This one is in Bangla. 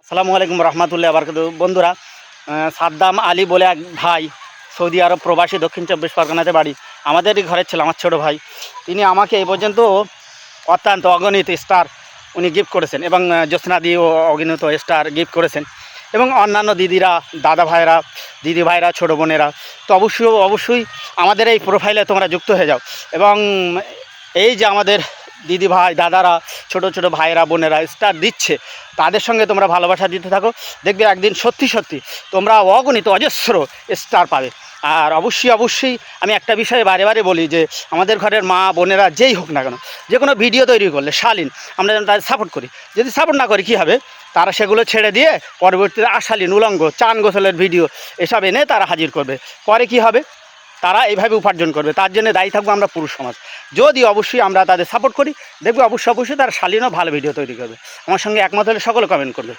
আসসালামু আলাইকুম রহমতুল্লাহ বারকাত। বন্ধুরা, সাদ্দাম আলী বলে এক ভাই সৌদি আরব প্রবাসী, দক্ষিণ চব্বিশ পরগনাতে বাড়ি। আমাদেরই ঘরের ছিল, আমার ছোটো ভাই। তিনি আমাকে এই পর্যন্ত অত্যন্ত অগণিত স্টার উনি গিফট করেছেন, এবং জ্যোৎস্নাদি ও অগণিত স্টার গিফট করেছেন, এবং অন্যান্য দিদিরা, দাদা ভাইরা, দিদি ভাইরা, ছোটো বোনেরা। তো অবশ্যই আমাদের এই প্রোফাইলে তোমরা যুক্ত হয়ে যাও, এবং এই যে আমাদের দিদি ভাই, দাদারা, ছোট ছোট ভাইরা, বোনেরা স্টার দিচ্ছে, তাদের সঙ্গে তোমরা ভালোবাসা দিতে থাকো। দেখবে একদিন সত্যি সত্যি তোমরা অগণিত অজস্র স্টার পাবে। আর অবশ্যই আমি একটা বিষয়ে বারে বারে বলি যে আমাদের ঘরের মা বোনেরা যেই হোক না কেন, যে কোনো ভিডিও তৈরি করলে শালীন, আমরা যেন তাদের সাপোর্ট করি। যদি সাপোর্ট না করি কী হবে? তারা সেগুলো ছেড়ে দিয়ে পরবর্তীতে আশালীন, উলঙ্গ, চান গোসলের ভিডিও এসব এনে তারা হাজির করবে। পরে কি হবে? তারা এইভাবে উপার্জন করবে। তার জন্য দায়ী থাকবো আমরা পুরুষ সমাজ। যদি অবশ্যই আমরা তাদের সাপোর্ট করি, দেখবো অবশ্যই তারা শালীন ও ভালো ভিডিও তৈরি করবে। আমার সঙ্গে একমত হলে সকলে কমেন্ট করবে।